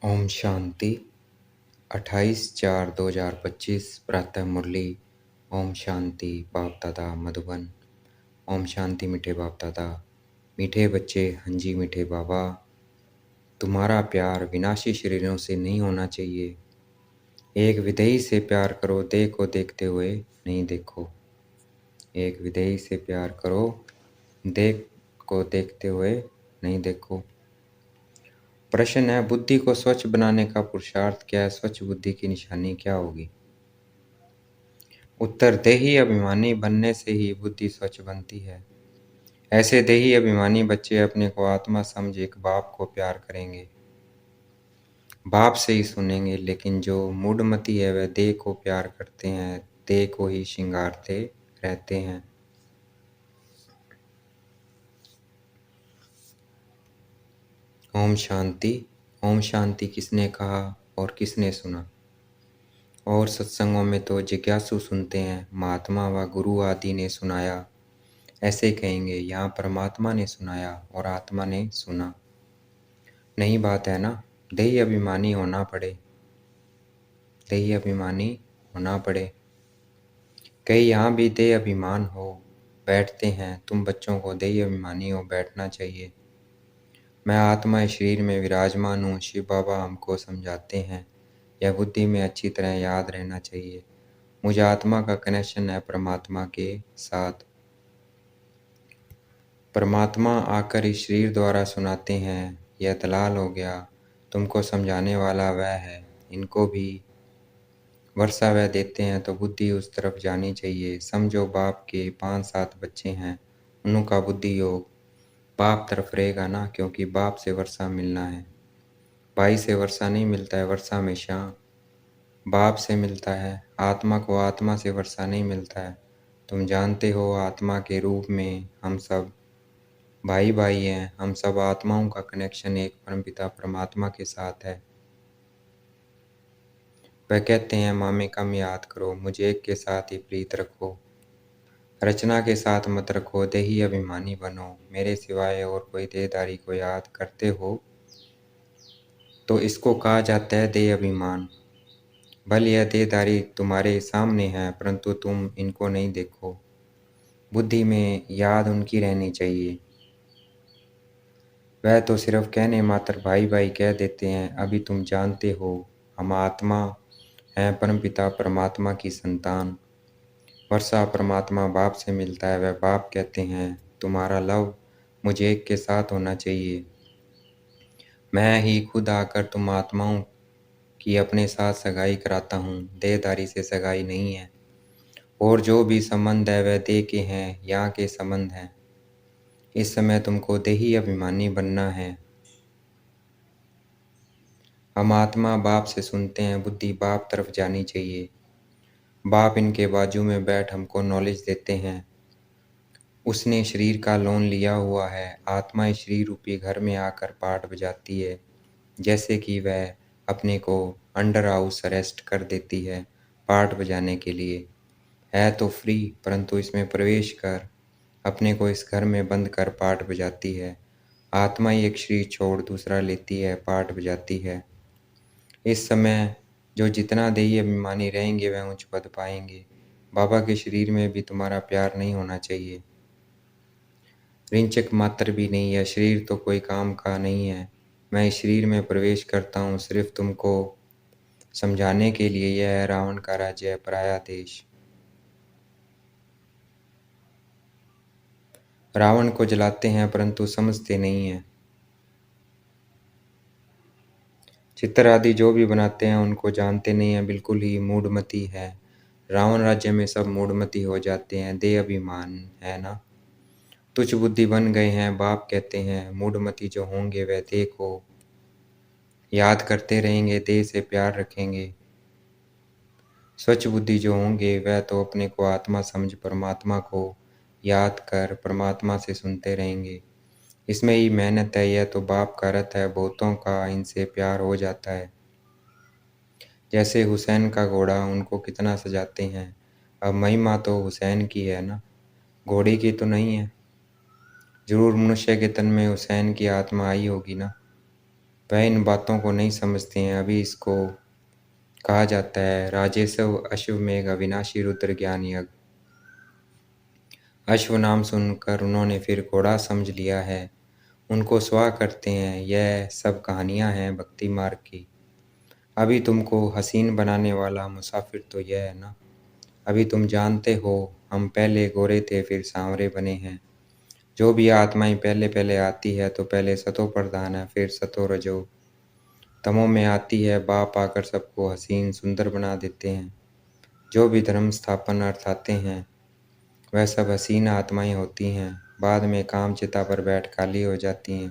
ओम शांति। 28/4/2025 प्रातः मुरली। ओम शांति। बाप दादा मधुबन। ओम शांति मीठे बाप दादा। मीठे बच्चे, हंजी मीठे बाबा। तुम्हारा प्यार विनाशी शरीरों से नहीं होना चाहिए। एक विधेयी से प्यार करो, देह को देखते हुए नहीं देखो। एक विधेयी से प्यार करो, देह को देखते हुए नहीं देखो। प्रश्न है, बुद्धि को स्वच्छ बनाने का पुरुषार्थ क्या है? स्वच्छ बुद्धि की निशानी क्या होगी? उत्तर, देही अभिमानी बनने से ही बुद्धि स्वच्छ बनती है। ऐसे देही अभिमानी बच्चे अपने को आत्मा समझ एक बाप को प्यार करेंगे, बाप से ही सुनेंगे। लेकिन जो मूढ़मती है वह देह को प्यार करते हैं, देह को ही श्रृंगारते रहते हैं। ओम शांति। ओम शांति किसने कहा और किसने सुना? और सत्संगों में तो जिज्ञासु सुनते हैं, महात्मा व गुरु आदि ने सुनाया ऐसे कहेंगे। यहाँ परमात्मा ने सुनाया और आत्मा ने सुना। नई बात है ना? देही अभिमानी होना पड़े, देही अभिमानी होना पड़े। कई यहाँ भी देह अभिमान हो बैठते हैं। तुम बच्चों को देही अभिमानी हो बैठना चाहिए। मैं आत्मा इस शरीर में विराजमान हूँ, शिव बाबा हमको समझाते हैं। यह बुद्धि में अच्छी तरह याद रहना चाहिए। मुझे आत्मा का कनेक्शन है परमात्मा के साथ। परमात्मा आकर इस शरीर द्वारा सुनाते हैं। यह दलाल हो गया, तुमको समझाने वाला वह है। इनको भी वर्षा वह देते हैं तो बुद्धि उस तरफ जानी चाहिए। समझो बाप के 5-7 बच्चे हैं, उनका बुद्धि योग बाप तरफ रहेगा ना, क्योंकि बाप से वर्षा मिलना है। भाई से वर्षा नहीं मिलता है, वर्षा हमेशा बाप से मिलता है। आत्मा को आत्मा से वर्षा नहीं मिलता है। तुम जानते हो आत्मा के रूप में हम सब भाई भाई हैं। हम सब आत्माओं का कनेक्शन एक परमपिता परमात्मा के साथ है। वह कहते हैं, मामे कम याद करो, मुझे एक के साथ ही प्रीत रखो, रचना के साथ मत रखो, देही अभिमानी बनो। मेरे सिवाय और कोई देहधारी को याद करते हो तो इसको कहा जाता है देह अभिमान। भले यह देहधारी तुम्हारे सामने है, परंतु तुम इनको नहीं देखो। बुद्धि में याद उनकी रहनी चाहिए। वह तो सिर्फ कहने मात्र भाई भाई कह देते हैं। अभी तुम जानते हो हम आत्मा हैं, परमपिता परमात्मा की संतान। वर्षा परमात्मा बाप से मिलता है। वह बाप कहते हैं, तुम्हारा लव मुझे एक के साथ होना चाहिए। मैं ही खुद आकर तुम आत्माओं की अपने साथ सगाई कराता हूँ। देहधारी से सगाई नहीं है। और जो भी संबंध है वह देह के हैं, यहाँ के संबंध हैं। इस समय तुमको देही अभिमानी बनना है। हम आत्मा बाप से सुनते हैं, बुद्धि बाप तरफ जानी चाहिए। बाप इनके बाजू में बैठ हमको नॉलेज देते हैं। उसने शरीर का लोन लिया हुआ है। आत्मा इस शरीर रूपी घर में आकर पाठ बजाती है, जैसे कि वह अपने को अंडर हाउस अरेस्ट कर देती है पाठ बजाने के लिए। है तो फ्री, परंतु इसमें प्रवेश कर अपने को इस घर में बंद कर पाठ बजाती है। आत्मा ही एक शरीर छोड़ दूसरा लेती है, पाठ बजाती है। इस समय जो जितना देही अभिमानी रहेंगे वह उच्च पद पाएंगे। बाबा के शरीर में भी तुम्हारा प्यार नहीं होना चाहिए, रिंचक मात्र भी नहीं है। शरीर तो कोई काम का नहीं है। मैं इस शरीर में प्रवेश करता हूँ सिर्फ तुमको समझाने के लिए। यह है रावण का राज्य है, पराया देश। रावण को जलाते हैं परंतु समझते नहीं हैं। चित्र आदि जो भी बनाते हैं उनको जानते नहीं हैं, बिल्कुल ही मूढ़मती है। रावण राज्य में सब मूढ़मती हो जाते हैं, देह अभिमान है ना, तुच्छ बुद्धि बन गए हैं। बाप कहते हैं मूढ़मती जो होंगे वह देह को याद करते रहेंगे, देह से प्यार रखेंगे। स्वच्छ बुद्धि जो होंगे वह तो अपने को आत्मा समझ परमात्मा को याद कर परमात्मा से सुनते रहेंगे। इसमें ही मेहनत है। यह तो बाप का रथ है, बहुतों का इनसे प्यार हो जाता है। जैसे हुसैन का घोड़ा, उनको कितना सजाते हैं। अब महिमा तो हुसैन की है ना, घोड़े की तो नहीं है। जरूर मनुष्य के तन में हुसैन की आत्मा आई होगी ना। वह इन बातों को नहीं समझते हैं। अभी इसको कहा जाता है राजेशव अश्वमेघ अविनाशी रुद्र ज्ञान यज्ञ। अश्व नाम सुनकर उन्होंने फिर घोड़ा समझ लिया है, उनको स्वाह करते हैं। यह सब कहानियां हैं भक्ति मार्ग की। अभी तुमको हसीन बनाने वाला मुसाफिर तो यह है ना। अभी तुम जानते हो हम पहले गोरे थे फिर सांवरे बने हैं। जो भी आत्माएं पहले पहले आती है तो पहले सतो प्रधान है फिर सतो रजो तमो में आती है। बाप आकर सबको हसीन सुंदर बना देते हैं। जो भी धर्म स्थापन अर्थ आते हैं वह सब हसीन आत्माएं होती हैं। बाद में काम चिता पर बैठ खाली हो जाती हैं।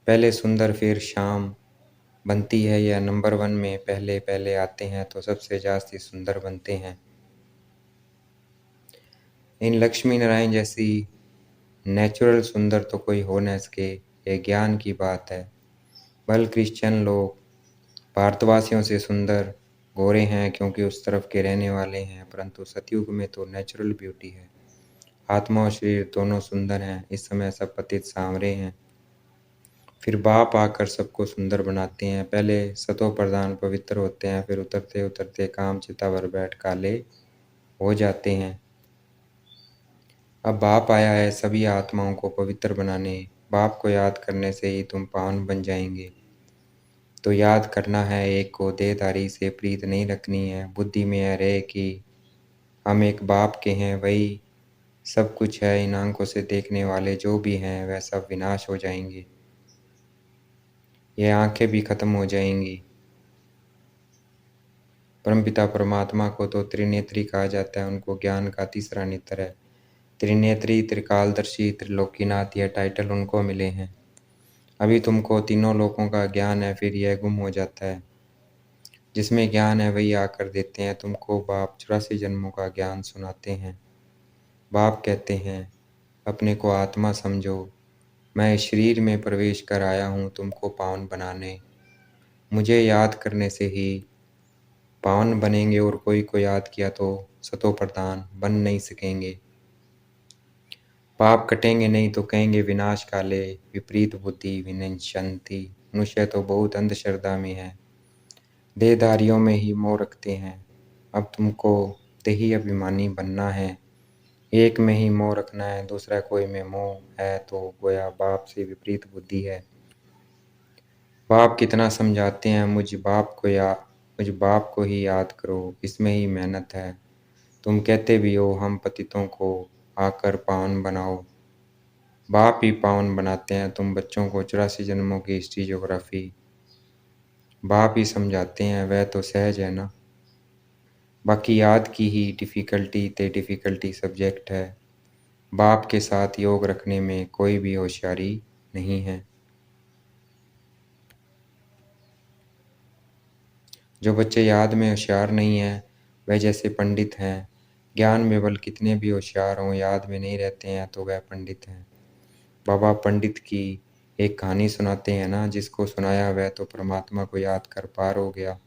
पहले सुंदर फिर शाम बनती है। या नंबर 1 में पहले पहले आते हैं तो सबसे जास्ती सुंदर बनते हैं। इन लक्ष्मी नारायण जैसी नेचुरल सुंदर तो कोई हो न सके, यह ज्ञान की बात है। बल क्रिश्चियन लोग भारतवासियों से सुंदर गोरे हैं क्योंकि उस तरफ के रहने वाले हैं, परंतु सतयुग में तो नेचुरल ब्यूटी है। आत्मा और शरीर दोनों सुंदर हैं। इस समय सब पतित सांवरे हैं। फिर बाप आकर सबको सुंदर बनाते हैं। पहले सतो प्रधान पवित्र होते हैं फिर उतरते उतरते काम चिता पर बैठ काले हो जाते हैं। अब बाप आया है सभी आत्माओं को पवित्र बनाने। बाप को याद करने से ही तुम पावन बन जाएंगे। तो याद करना है एक को, देहधारी से प्रीत नहीं रखनी है। बुद्धि में यह रहे कि हम एक बाप के हैं, वही सब कुछ है। इन आंखों से देखने वाले जो भी हैं वह सब विनाश हो जाएंगे। ये आंखें भी खत्म हो जाएंगी। परमपिता परमात्मा को तो त्रिनेत्री कहा जाता है। उनको ज्ञान का तीसरा नेत्र है। त्रिनेत्री, त्रिकालदर्शी, त्रिलोकीनाथ यह टाइटल उनको मिले हैं। अभी तुमको तीनों लोकों का ज्ञान है फिर यह गुम हो जाता है। जिसमें ज्ञान है वही आकर देते हैं तुमको। बाप 84 जन्मों का ज्ञान सुनाते हैं। बाप कहते हैं अपने को आत्मा समझो, मैं इस शरीर में प्रवेश कर आया हूँ तुमको पावन बनाने। मुझे याद करने से ही पावन बनेंगे और कोई को याद किया तो सतो प्रधान बन नहीं सकेंगे। पाप कटेंगे नहीं तो कहेंगे विनाश काले, विपरीत बुद्धि विनश्यन्ति। मनुष्य तो बहुत अंधश्रद्धा में है, देहधारियों में ही मोह रखते हैं। अब तुमको देही अभिमानी बनना है। एक में ही मोह रखना है, दूसरा कोई में मोह है तो गोया बाप से विपरीत बुद्धि है। बाप कितना समझाते हैं, मुझ बाप को ही याद करो, इसमें ही मेहनत है। तुम कहते भी हो हम पतितों को आकर पावन बनाओ। बाप ही पावन बनाते हैं। तुम बच्चों को 84 जन्मों की हिस्ट्री ज्योग्राफी बाप ही समझाते हैं, वह तो सहज है ना। बाकी याद की ही डिफ़िकल्टी सब्जेक्ट है। बाप के साथ योग रखने में कोई भी होशियारी नहीं है। जो बच्चे याद में होशियार नहीं हैं वह जैसे पंडित हैं। ज्ञान में बल कितने भी होशियार हों, याद में नहीं रहते हैं तो वह पंडित हैं। बाबा पंडित की एक कहानी सुनाते हैं ना, जिसको सुनाया वह तो परमात्मा को याद कर पार हो गया।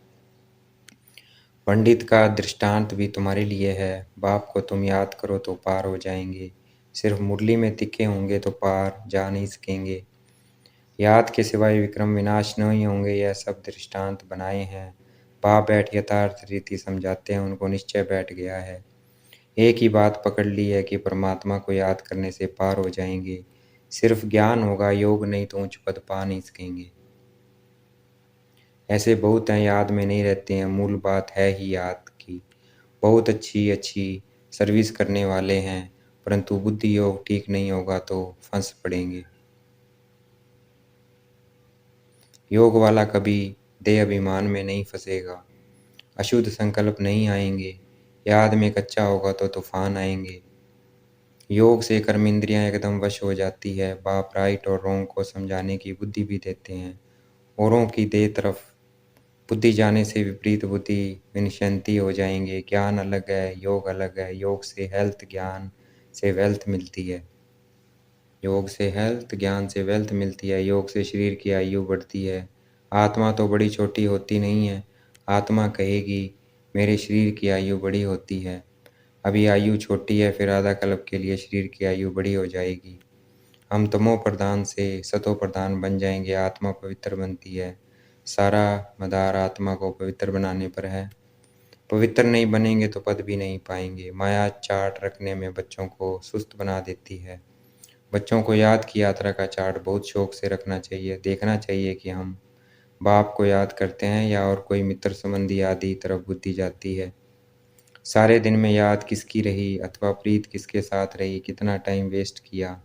पंडित का दृष्टांत भी तुम्हारे लिए है। बाप को तुम याद करो तो पार हो जाएंगे। सिर्फ मुरली में तिखे होंगे तो पार जा नहीं सकेंगे। याद के सिवाय विक्रम विनाश नहीं होंगे। यह सब दृष्टांत बनाए हैं। बाप बैठ यथार्थ रीति समझाते हैं, उनको निश्चय बैठ गया है। एक ही बात पकड़ ली है कि परमात्मा को याद करने से पार हो जाएंगे। सिर्फ ज्ञान होगा, योग नहीं तो उच्च पद पा नहीं सकेंगे। ऐसे बहुत हैं याद में नहीं रहते हैं। मूल बात है ही याद की। बहुत अच्छी अच्छी सर्विस करने वाले हैं, परंतु बुद्धि योग ठीक नहीं होगा तो फंस पड़ेंगे। योग वाला कभी देह अभिमान में नहीं फंसेगा। अशुद्ध संकल्प नहीं आएंगे। याद में कच्चा होगा तो तूफान आएंगे। योग से कर्म इंद्रियां एकदम वश हो जाती है। बाप राइट और रॉन्ग को समझाने की बुद्धि भी देते हैं। औरों की देह तरफ बुद्धि जाने से विपरीत बुद्धि विनश्यंती हो जाएंगे। ज्ञान अलग है, योग अलग है। योग से हेल्थ, ज्ञान से वेल्थ मिलती है। योग से हेल्थ, ज्ञान से वेल्थ मिलती है। योग से शरीर की आयु बढ़ती है। आत्मा तो बड़ी छोटी होती नहीं है। आत्मा कहेगी मेरे शरीर की आयु बड़ी होती है। अभी आयु छोटी है, फिर आधा कल्प के लिए शरीर की आयु बड़ी हो जाएगी। हम तमो प्रधान से सतो प्रधान बन जाएंगे, आत्मा पवित्र बनती है। सारा मदार आत्मा को पवित्र बनाने पर है। पवित्र नहीं बनेंगे तो पद भी नहीं पाएंगे। माया चार्ट रखने में बच्चों को सुस्त बना देती है। बच्चों को याद की यात्रा का चार्ट बहुत शौक से रखना चाहिए। देखना चाहिए कि हम बाप को याद करते हैं या और कोई मित्र संबंधी आदि तरफ बुद्धि जाती है। सारे दिन में याद किसकी रही अथवा प्रीत किसके साथ रही, कितना टाइम वेस्ट किया,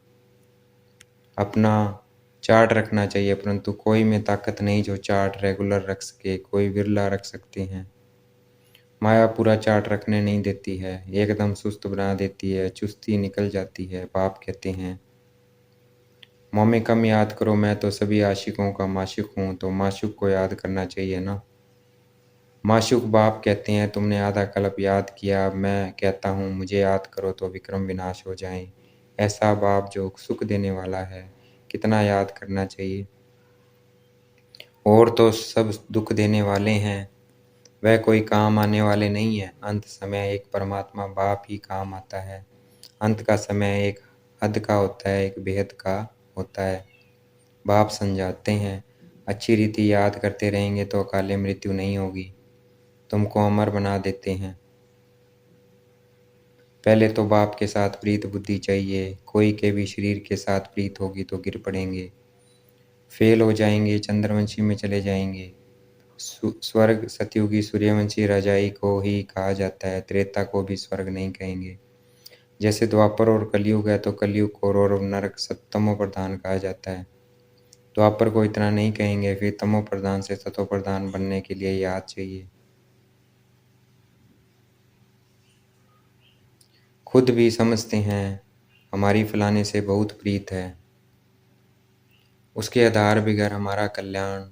अपना चार्ट रखना चाहिए। परंतु कोई में ताकत नहीं जो चार्ट रेगुलर रख सके, कोई विरला रख सकते हैं। माया पूरा चार्ट रखने नहीं देती है, एकदम सुस्त बना देती है, चुस्ती निकल जाती है। बाप कहते हैं मोमे कम याद करो, मैं तो सभी आशिकों का माशिक हूँ। तो माशूक को याद करना चाहिए ना। माशूक बाप कहते हैं तुमने आधा कल्प याद किया, मैं कहता हूँ मुझे याद करो तो विक्रम विनाश हो जाए। ऐसा बाप जो सुख देने वाला है, कितना याद करना चाहिए। और तो सब दुख देने वाले हैं, वह कोई काम आने वाले नहीं है। अंत समय एक परमात्मा बाप ही काम आता है। अंत का समय एक हद का होता है, एक बेहद का होता है। बाप समझाते हैं अच्छी रीति याद करते रहेंगे तो अकाले मृत्यु नहीं होगी, तुमको अमर बना देते हैं। पहले तो बाप के साथ प्रीत बुद्धि चाहिए। कोई के भी शरीर के साथ प्रीत होगी तो गिर पड़ेंगे, फेल हो जाएंगे, चंद्रवंशी में चले जाएंगे। स्वर्ग सतयुगी सूर्यवंशी राजाई को ही कहा जाता है, त्रेता को भी स्वर्ग नहीं कहेंगे। जैसे द्वापर और कलयुग है तो कलयुग को और नरक सत्तमो प्रधान कहा जाता है। द्वापर को इतना नहीं कहेंगे, फिर तमो प्रधान से सतो प्रधान बनने के लिए याद चाहिए। खुद भी समझते हैं हमारी फलाने से बहुत प्रीत है, उसके आधार बगैर हमारा कल्याण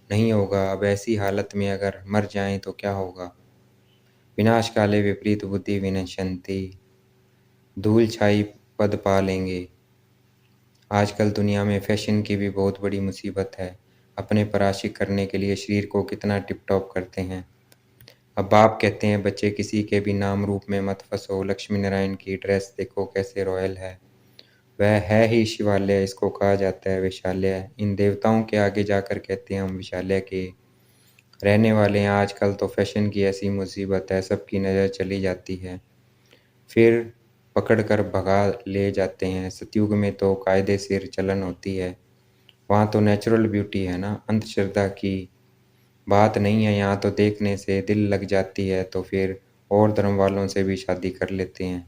नहीं होगा। अब ऐसी हालत में अगर मर जाएं तो क्या होगा। विनाश काले विपरीत बुद्धि विनश्यन्ति, धूल छाई पद पा लेंगे। आजकल दुनिया में फैशन की भी बहुत बड़ी मुसीबत है। अपने पराशिक करने के लिए शरीर को कितना टिप टॉप करते हैं। अब बाप कहते हैं बच्चे किसी के भी नाम रूप में मत फंसो। लक्ष्मी नारायण की ड्रेस देखो कैसे रॉयल है, वह है ही शिवालय, इसको कहा जाता है विशालय। इन देवताओं के आगे जाकर कहते हैं हम विशालय के रहने वाले हैं। आजकल तो फैशन की ऐसी मुसीबत है, सबकी नज़र चली जाती है, फिर पकड़ कर भगा ले जाते हैं। सतयुग में तो कायदे सिर चलन होती है, वहाँ तो नेचुरल ब्यूटी है ना, अंधश्रद्धा की बात नहीं है। यहाँ तो देखने से दिल लग जाती है तो फिर और धर्म वालों से भी शादी कर लेते हैं।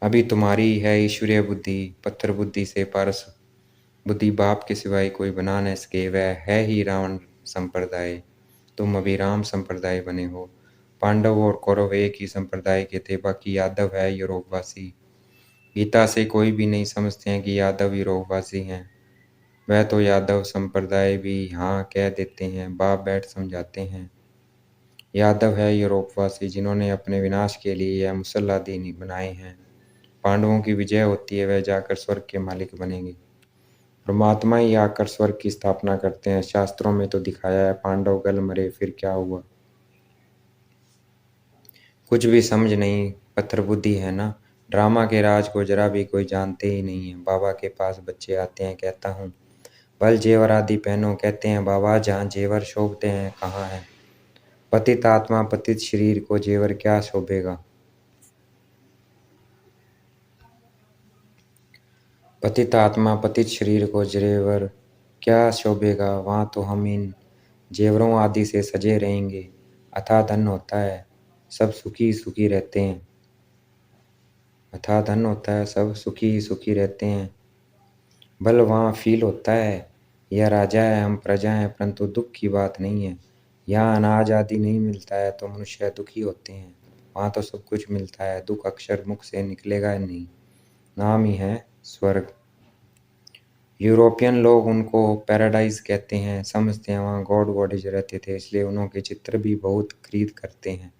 अभी तुम्हारी है ईश्वरीय बुद्धि, पत्थर बुद्धि से पारस बुद्धि बाप के सिवाय कोई बना न सके। वह है ही रावण संप्रदाय, तुम अभी राम संप्रदाय बने हो। पांडव और कौरव एक ही संप्रदाय के थे, बाकी यादव है यूरोपवासी। गीता से कोई भी नहीं समझते हैं कि यादव यूरोपवासी हैं। वह तो यादव संप्रदाय भी हाँ कह देते हैं। बाप बैठ समझाते हैं यादव है यूरोपवासी जिन्होंने अपने विनाश के लिए यह मुसल्ला दीन बनाए हैं। पांडवों की विजय होती है, वह जाकर स्वर्ग के मालिक बनेंगे। परमात्मा ही आकर स्वर्ग की स्थापना करते हैं। शास्त्रों में तो दिखाया है पांडव गल मरे, फिर क्या हुआ। कुछ भी समझ नहीं, पत्थर बुद्धि है ना। ड्रामा के राज को जरा भी कोई जानते ही नहीं है। बाबा के पास बच्चे आते हैं, कहता हूँ बल जेवर आदि पहनो। कहते हैं बाबा जहाँ जेवर शोभते हैं कहाँ है। पतित आत्मा पतित शरीर को जेवर क्या शोभेगा। पतित आत्मा पतित शरीर को जेवर क्या शोभेगा। वहाँ तो हम इन जेवरों आदि से सजे रहेंगे। अथाह धन होता है, सब सुखी सुखी रहते हैं। अथाह धन होता है, सब सुखी सुखी रहते हैं। बल वहाँ फील होता है यह राजा है हम प्रजा हैं, परंतु दुख की बात नहीं है। यहाँ अनाज आदि नहीं मिलता है तो मनुष्य दुखी होते हैं। वहाँ तो सब कुछ मिलता है, दुख अक्षर मुख से निकलेगा नहीं। नाम ही है स्वर्ग। यूरोपियन लोग उनको पैराडाइज कहते हैं, समझते हैं वहाँ गॉड गॉडेज रहते थे, इसलिए उन्होंने चित्र भी बहुत खरीद करते हैं।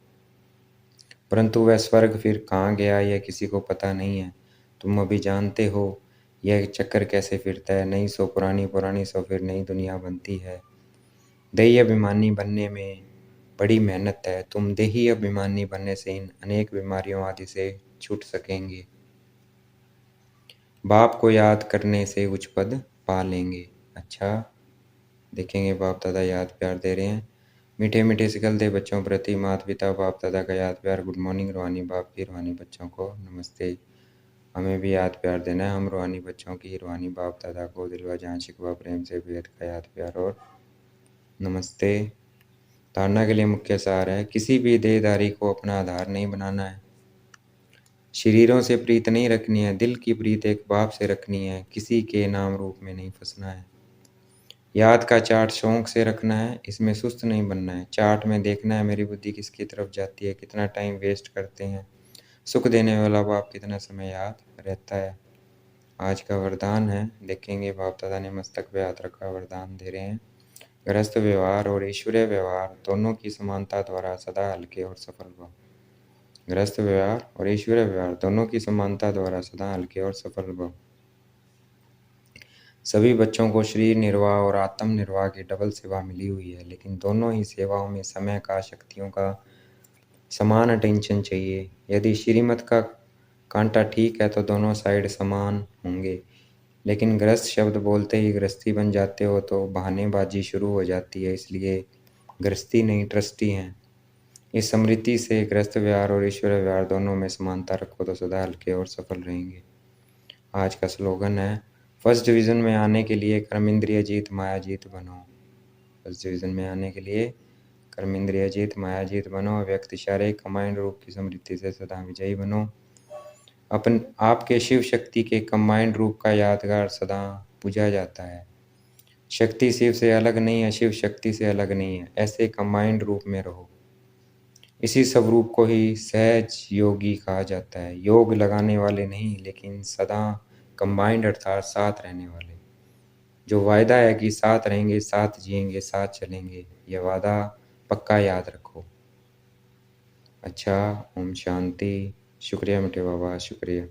परंतु वह स्वर्ग फिर कहाँ गया यह किसी को पता नहीं है। तुम अभी जानते हो यह चक्कर कैसे फिरता है। नई सो पुरानी, पुरानी सो फिर नई दुनिया बनती है। देही अभिमानी बनने में बड़ी मेहनत है। तुम देही अभिमानी बनने से इन अनेक बीमारियों आदि से छूट सकेंगे। बाप को याद करने से उच्च पद पा लेंगे। अच्छा, देखेंगे बाप दादा याद प्यार दे रहे हैं। मीठे मीठे सिखलते बच्चों प्रति माता पिता बाप दादा का याद प्यार। गुड मॉर्निंग रूहानी बाप की रूहानी बच्चों को नमस्ते। हमें भी याद प्यार देना है। हम रूहानी बच्चों की रूहानी बाप दादा को दिलवा जान शिकवा प्रेम से बेहद का याद प्यार और नमस्ते। धारणा के लिए मुख्य सार है, किसी भी देहधारी को अपना आधार नहीं बनाना है। शरीरों से प्रीत नहीं रखनी है, दिल की प्रीत एक बाप से रखनी है। किसी के नाम रूप में नहीं फंसना है। याद का चार्ट शौक से रखना है, इसमें सुस्त नहीं बनना है। चार्ट में देखना है मेरी बुद्धि किसकी तरफ जाती है, कितना टाइम वेस्ट करते हैं। सुख देने वाला बाप कितना समय याद रहता है। आज का वरदान है, देखेंगे बाप दादा ने मस्तक पे हाथ रखा वरदान दे रहे हैं। गृहस्थ व्यवहार और ईश्वरीय व्यवहार दोनों की समानता द्वारा सदा हल्के और सफल भव। गृहस्थ व्यवहार और ईश्वरीय व्यवहार दोनों की समानता द्वारा सदा हल्के और सफल भव। सभी बच्चों को शरीर निर्वाह और आत्म निर्वाह की डबल सेवा मिली हुई है, लेकिन दोनों ही सेवाओं में समय का शक्तियों का समान अटेंशन चाहिए। यदि श्रीमत का कांटा ठीक है तो दोनों साइड समान होंगे, लेकिन गृहस्थ शब्द बोलते ही गृहस्थी बन जाते हो तो बहानेबाजी शुरू हो जाती है। इसलिए गृहस्थी नहीं ट्रस्टी हैं। इस स्मृति से गृहस्थ व्यवहार और ईश्वर व्यवहार दोनों में समानता रखो तो सदा हल्के और सफल रहेंगे। आज का स्लोगन है, फर्स्ट डिवीजन में आने के लिए कर्म इंद्रिय जीत माया जीत बनो। फर्स्ट डिवीजन में आने के लिए कर्म इंद्रिय जीत माया जीत बनो। व्यक्ति शारीरिक कमांड रूप की स्मृति से सदा विजयी बनो। अपन आपके शिव शक्ति के कंबाइंड रूप का यादगार सदा पूजा जाता है। शक्ति शिव से अलग नहीं है, शिव शक्ति से अलग नहीं है। ऐसे कंबाइंड रूप में रहो। इसी स्वरूप को ही सहज योगी कहा जाता है। योग लगाने वाले नहीं, लेकिन सदा कंबाइंड अर्थात साथ रहने वाले। जो वायदा है कि साथ रहेंगे, साथ जिएंगे, साथ चलेंगे, यह वादा पक्का याद रखो। अच्छा, ओम शांति। शुक्रिया मीठे बाबा, शुक्रिया।